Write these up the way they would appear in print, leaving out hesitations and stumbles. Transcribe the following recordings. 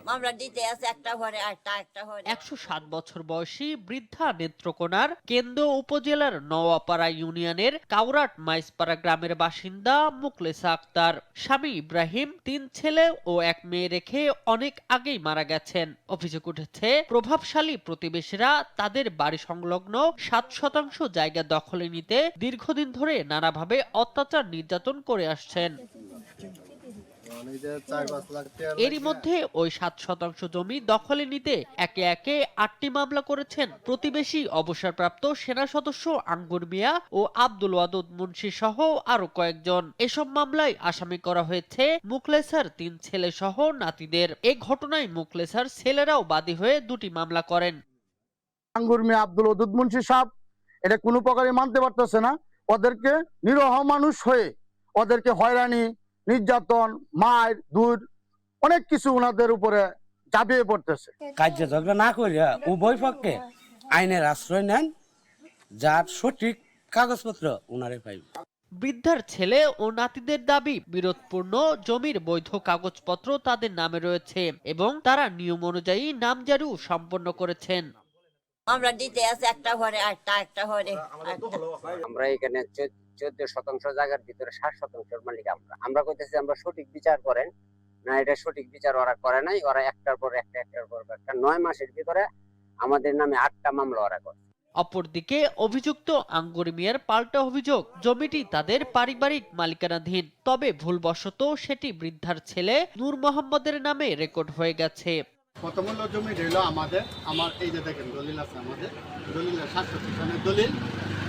মামলা দিতে আছে একটা ঘরে একটা ঘরে। ১০৭ বছর বয়সী বৃদ্ধা নেত্রকোনার কেন্দ্র উপজেলার নওয়াপাড়া ইউনিয়নের কাউরাট মাইজপাড়া গ্রামের বাসিন্দা মুখলেসা আক্তার। স্বামী ইব্রাহিম ৩ ছেলে ও ১ মেয়ে রেখে অনেক আগেই মারা গেছেন। অভিযোগ উঠেছে প্রভাবশালী প্রতিবেশীরা তাদের বাড়ি সংলগ্ন ৭% জায়গা দখলে নিতে দীর্ঘদিন ধরে নানাভাবে অত্যাচার নির্যাতন করে আসছেন। এরই মধ্যে ওই ৭% জমি দখলে নিতে একে একে ৮টি মামলা করেছেন প্রতিবেশী অবসরপ্রাপ্ত সেনা সদস্য আঙ্গুর মিয়া ও আব্দুল ওয়াদুদ মুন্সি সহ আরো কয়েকজন। এসব মামলায় আসামি করা হয়েছে মুখলেসার ৩ ছেলে সহ নাতিদের। এই ঘটনায় মুখলেসার ছেলেরাও বাদী হয়ে ২টি মামলা করেন। আঙ্গুর মিয়া আব্দুল ওয়াদুদ মুন্সি সাহেব এটা কোনো প্রকারে মানতে পারতেছে না। ওদেরকে নিরহ মানুষ হয়ে ওদেরকে হয়রানি, নির্যাতন, মার, দূর অনেক কিছু ওনাদের উপরে চাপিয়ে পড়তেছে। কার্য ঝগড়া না করিয়া উভয় পক্ষে আইনের আশ্রয় নেন, যার সঠিক কাগজপত্র ওনারে পাইবে। বৃদ্ধার ছেলে ও নাতিদের দাবি বিরোধপূর্ণ জমির বৈধ কাগজপত্র তাদের নামে রয়েছে এবং তারা নিয়ম অনুযায়ী নামজারি সম্পন্ন করেছেন। মামলা দিতে আছে একটা ঘরে একটা ঘরে। আমরা এখানে 14% জায়গার ভিতরে 60% মালিক আমরা কইতেছি আমরা সঠিক বিচার করেন না, এটা সঠিক বিচার ওরা করে নাই। ওরা একটার পর একটা 9 মাসের ভিতরে আমাদের নামে 8টা মামলা ওরা করে। অপরদিকে অভিযুক্ত আঙ্গুর মিয়ার পাল্টা অভিযোগ জমিটি তাদের পারিবারিক মালিকানাধীন, তবে ভুলবশত সেটি বৃদ্ধার ছেলে নূর মোহাম্মদের নামে রেকর্ড হয়ে গেছে। প্রথমত জমি রইল আমাদের, আমার এই যে দেখেন দলিল আছে, আমাদের দলিলের 60% দলিল।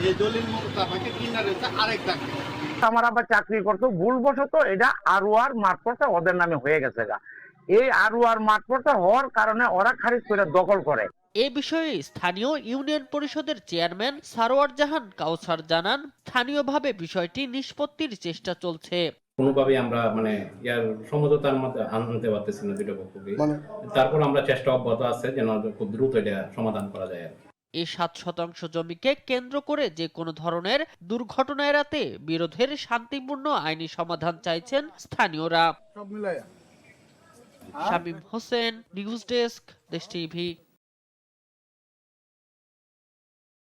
এই দলিল মোতাবেক কিনা রয়েছে আরেক দাগে। আমার আবার চাকরি করতো, ভুলবশত এটা আরওয়ার মাঠপট্টা ওদের নামে হয়ে গেছে গা। এই আরওয়ার মাঠপট্টা হওয়ার কারণে ওরা খারিজ করে দখল করে। এ বিষয়ে স্থানীয় ইউনিয়ন পরিষদের চেয়ারম্যান সারোয়ার জাহান কাউসার জানান, স্থানীয়ভাবে বিষয়টি নিষ্পত্তির চেষ্টা চলছে। কোনোভাবে আমরা ইয়ার সমঝোতার মধ্যে আনতে পারতেছি না দুটো পক্ষকে। তারপর আমরা চেষ্টা অব্যাহত আছে যেন খুব দ্রুত এটা সমাধান করা যায়। এই 7% জমিকে কেন্দ্র করে যে কোনো ধরনের দুর্ঘটনা এড়াতে বিরোধের শান্তিপূর্ণ আইনি সমাধান চাইছেন স্থানীয়রা। শামীম হোসেন, নিউজ ডেস্ক, দেশ টিভি।